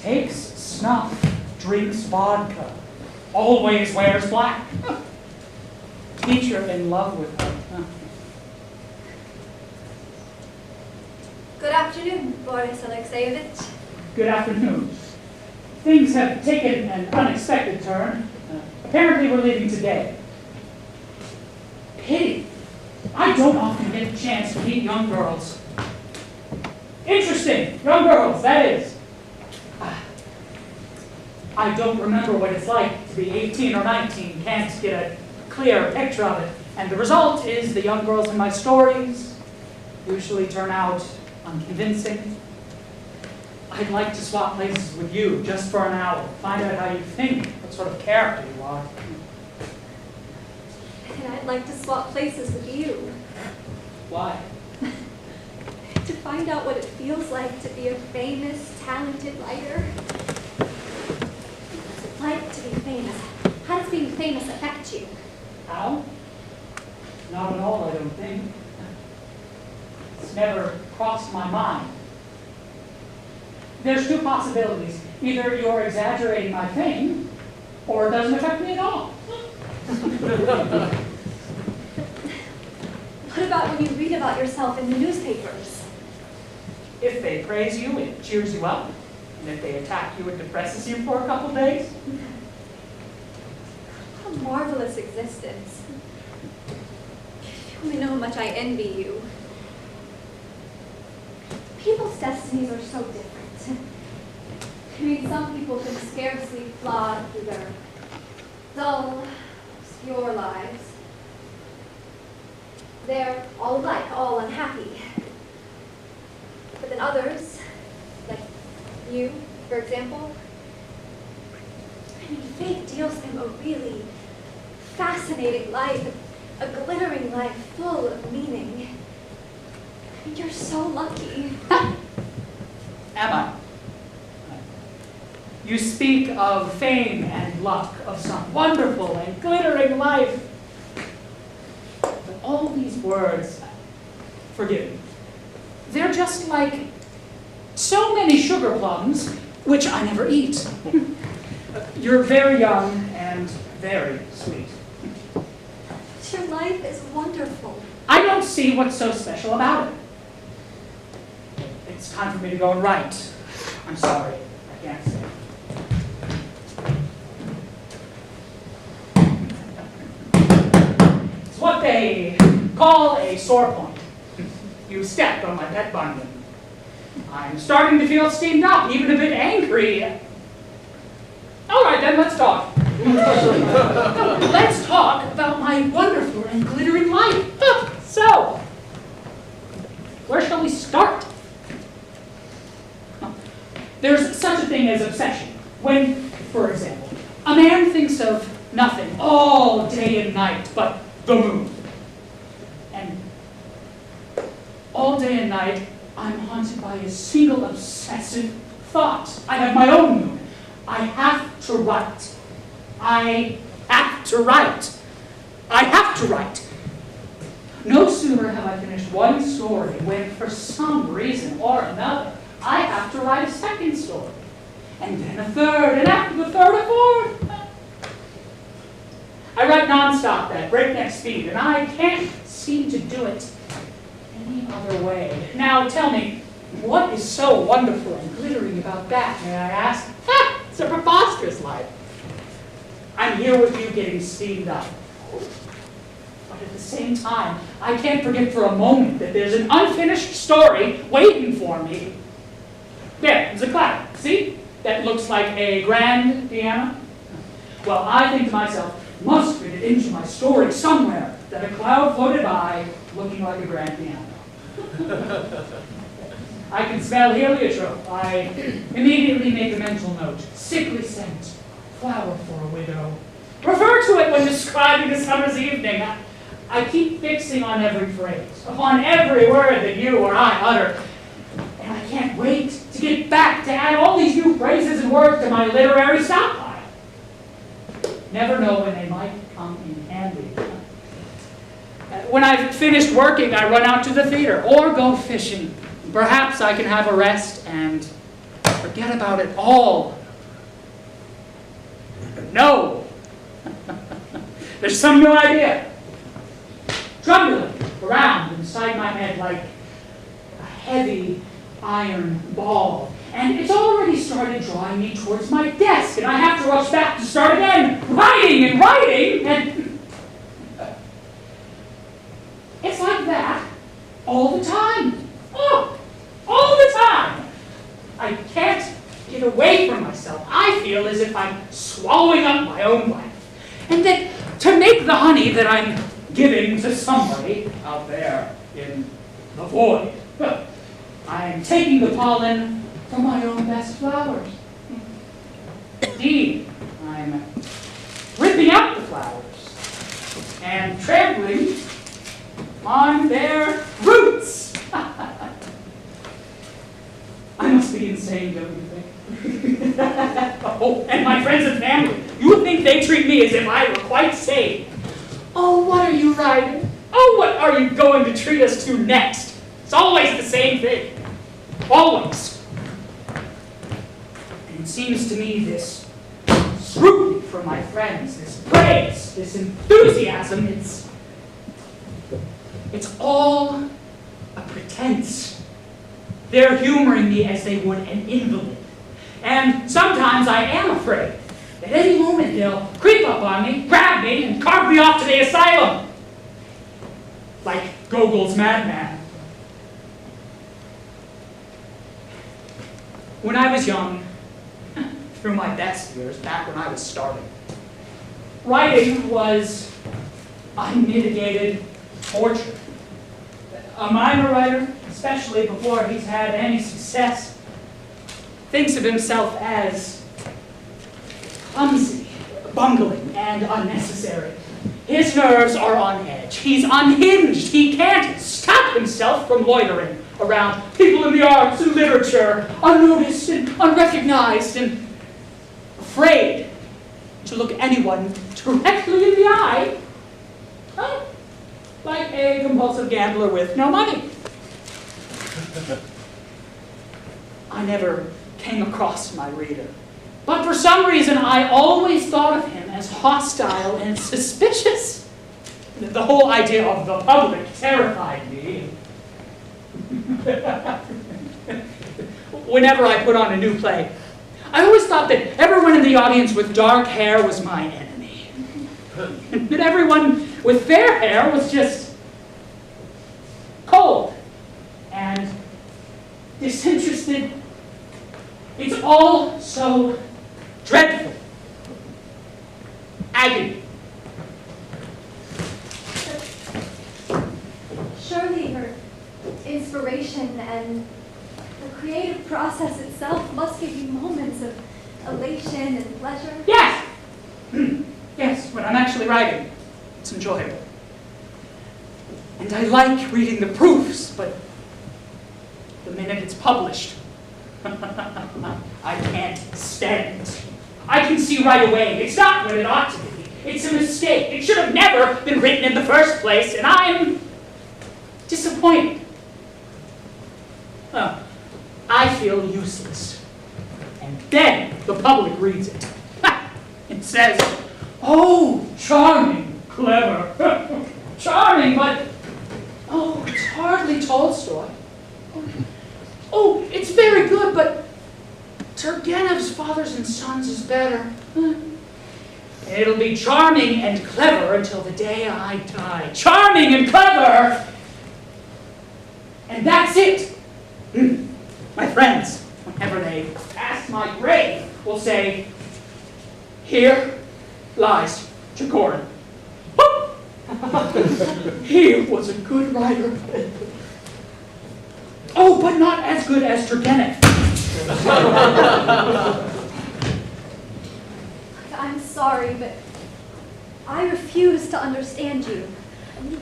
Takes snuff, drinks vodka, always wears black. Teacher in love with her. Good afternoon, Boris Alexeyevich. Good afternoon. Things have taken an unexpected turn. Apparently we're leaving today. Pity. I don't often get a chance to meet young girls. Interesting. Young girls, that is. I don't remember what it's like to be 18 or 19. Can't get a clear picture of it. And the result is the young girls in my stories usually turn out unconvincing. I'd like to swap places with you just for an hour. Find out how you think, what sort of character you are. And I'd like to swap places with you. Why? To find out what it feels like to be a famous, talented writer. What's it like to be famous? How does being famous affect you? How? Not at all, I don't think. It's never crossed my mind. There's two possibilities. Either you're exaggerating my fame, or it doesn't affect me at all. What about when you read about yourself in the newspapers? If they praise you, it cheers you up. And if they attack you, it depresses you for a couple days. What a marvelous existence. If you only know how much I envy you. People's destinies are so different. I mean, some people can scarcely plod through their dull, obscure lives. They're all alike, all unhappy. But then others, like you, for example, I mean, fate deals them a really fascinating life, a glittering life full of meaning. I mean, you're so lucky. Am I? You speak of fame and luck, of some wonderful and glittering life. But all these words, forgive me, they're just like so many sugar plums, which I never eat. You're very young and very sweet. But your life is wonderful. I don't see what's so special about it. It's time for me to go and write. I'm sorry, I can't say. It's what they call a sore point. You stepped on my pet bunion. I'm starting to feel steamed up, even a bit angry. All right, then, let's talk. Let's talk about my wonderful and glittering life. So, where shall we start? There's such a thing as obsession. When, for example, a man thinks of nothing all day and night but the moon. And all day and night, I'm haunted by a single obsessive thought. I have my own moon. I have to write. I have to write. I have to write. No sooner have I finished one story when, for some reason or another, I have to write a second story. And then a third, and after the third, a fourth. I write nonstop at breakneck speed, and I can't seem to do it any other way. Now tell me, what is so wonderful and glittering about that, may I ask? Ha! It's a preposterous life. I'm here with you getting steamed up. But at the same time, I can't forget for a moment that there's an unfinished story waiting for me. There, there's a cloud. See? That looks like a grand piano. Well, I think to myself, must fit it into my story somewhere, that a cloud floated by looking like a grand piano. I can smell heliotrope. I immediately make a mental note. Sickly scent, flower for a widow. Refer to it when describing a summer's evening. I keep fixing on every phrase, upon every word that you or I utter. And I can't wait to get back to add all these new phrases and words to my literary stockpile. Never know when they might come in handy. When I've finished working, I run out to the theater or go fishing. Perhaps I can have a rest and forget about it all. No. There's some new idea. Trembling around inside my head like a heavy iron ball. And it's already started drawing me towards my desk, and I have to rush back to start again, writing and writing, and it's like that all the time. Oh, all the time. I can't get away from myself. I feel as if I'm swallowing up my own life. And that to make the honey that I'm giving to somebody out there in the void, I am taking the pollen from my own best flowers. Indeed, I'm ripping out the flowers and trampling on their roots. I must be insane, don't you think? Oh, and my friends and family, you would think they treat me as if I were quite sane. Oh, what are you writing? Oh, what are you going to treat us to next? It's always the same thing. Always. And it seems to me this scrutiny from my friends, this praise, this enthusiasm, it's all a pretense. They're humoring me as they would an invalid. And sometimes I am afraid. At any moment they'll creep up on me, grab me, and cart me off to the asylum. Like Gogol's madman. When I was young, through my best years, back when I was starting, writing was unmitigated torture. A minor writer, especially before he's had any success, thinks of himself as clumsy, bungling, and unnecessary. His nerves are on edge. He's unhinged. He can't stop himself from loitering around people in the arts and literature, unnoticed and unrecognized, and afraid to look anyone directly in the eye, like a compulsive gambler with no money. I never came across my reader, but for some reason I always thought of him as hostile and suspicious. The whole idea of the public terrified me. Whenever I put on a new play, I always thought that everyone in the audience with dark hair was my enemy. And that everyone with fair hair was just cold and disinterested. It's all so dreadful. Agony. Surely your inspiration and the creative process itself must give you moments of elation and pleasure. Yes! Yes, when I'm actually writing, it's enjoyable. And I like reading the proofs, but the minute it's published, I can't stand it. I can see right away, it's not what it ought to be. It's a mistake. It should have never been written in the first place, and I'm disappointed. I feel useless. And then the public reads it. It says, oh, charming, clever, charming, but, oh, it's hardly Tolstoy. Oh, it's very good, but Turgenev's Fathers and Sons is better. It'll be charming and clever until the day I die. Charming and clever! And that's it. My friends, whenever they pass my grave, will say, here lies Trigorin. He was a good writer. Oh, but not as good as Turgenev. I'm sorry, but I refuse to understand you.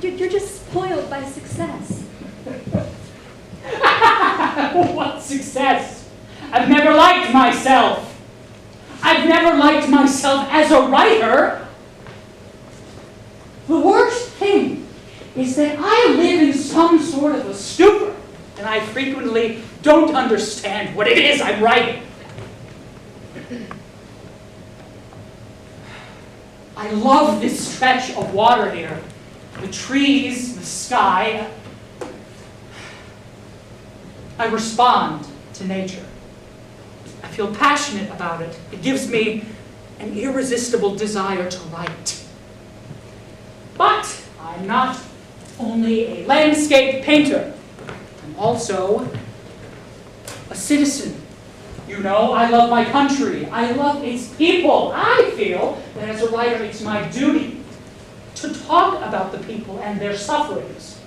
You're just spoiled by success. What success? I've never liked myself. I've never liked myself as a writer. The worst thing is that I live in some sort of a stupor, and I frequently don't understand what it is I'm writing. I love this stretch of water here. The trees, the sky. I respond to nature. I feel passionate about it. It gives me an irresistible desire to write. But I'm not only a landscape painter. I'm also a citizen. You know, I love my country. I love its people. I feel that as a writer, it's my duty to talk about the people and their sufferings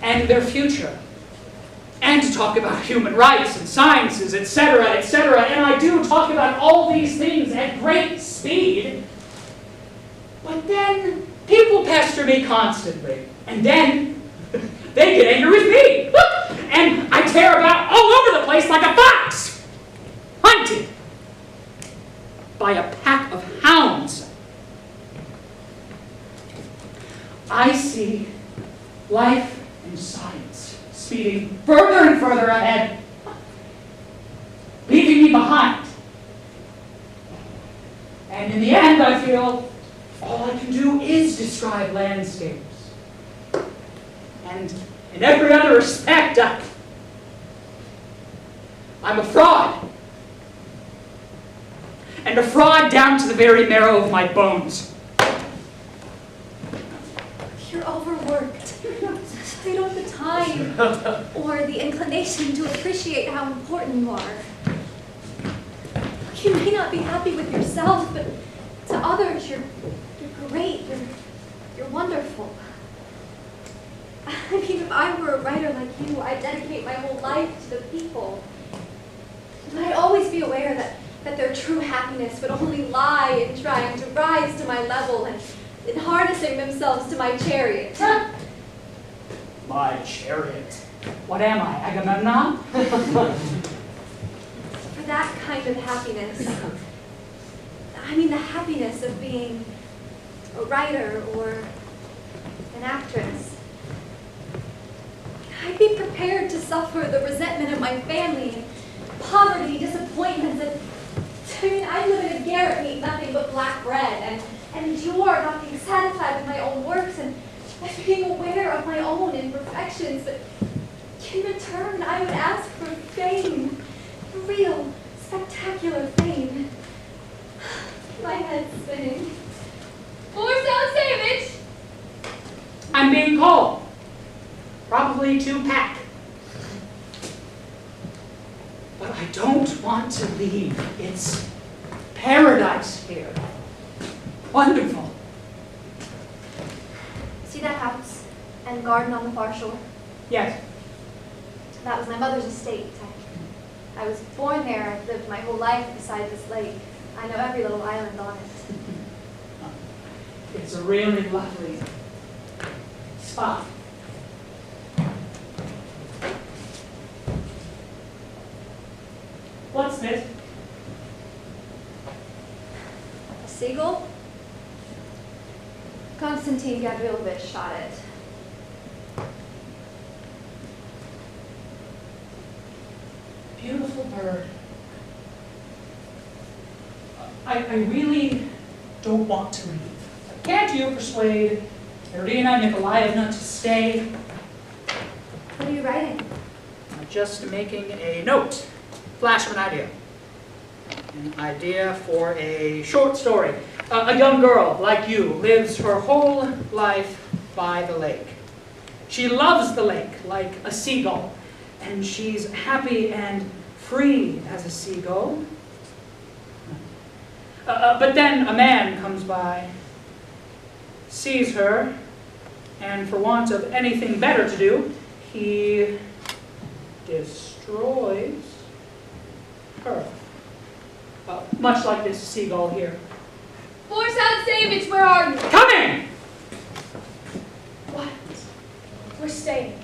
and their future, and to talk about human rights and sciences, etc., etc. And I do talk about all these things at great speed. But then people pester me constantly. And then they get angry with me. And I tear about all over the place like a fox, hunted by a pack of hounds. I see life and science speeding further and further ahead, leaving me behind. And in the end, I feel all I can do is describe landscapes. And in every other respect, I'm a fraud. And a fraud down to the very marrow of my bones. You're overworked. You don't have the time or the inclination to appreciate how important you are. You may not be happy with yourself, but to others, you're great. You're wonderful. I mean, if I were a writer like you, I'd dedicate my whole life to the people. And I'd always be aware that their true happiness would only lie in trying to rise to my level and in harnessing themselves to my chariot. My chariot? What am I, Agamemnon? For that kind of happiness, I mean the happiness of being a writer or an actress, I'd be prepared to suffer the resentment of my family and poverty, disappointments, and I mean, I live in a garret and eat nothing but black bread, and endure not being satisfied with my own works and being aware of my own imperfections. But in return, I would ask for fame, real, spectacular fame. My head's spinning. Force out Savage! I'm being called. Probably to pack. But I don't want to leave. It's paradise here. Wonderful. See that house and garden on the far shore? Yes. That was my mother's estate. I was born there. I've lived my whole life beside this lake. I know every little island on it. It's a really lovely spot. What's this? A seagull? Konstantin Gavrilovich shot it. Beautiful bird. I really don't want to leave. Can't you persuade Irina Nikolaevna to stay? What are you writing? I'm just making a note. Flash of an idea. An idea for a short story. A young girl like you lives her whole life by the lake. She loves the lake like a seagull, and she's happy and free as a seagull. But then a man comes by, sees her, and for want of anything better to do, he destroys her. Much like this seagull here. Force out Savage, where are you? Coming! What? We're staying.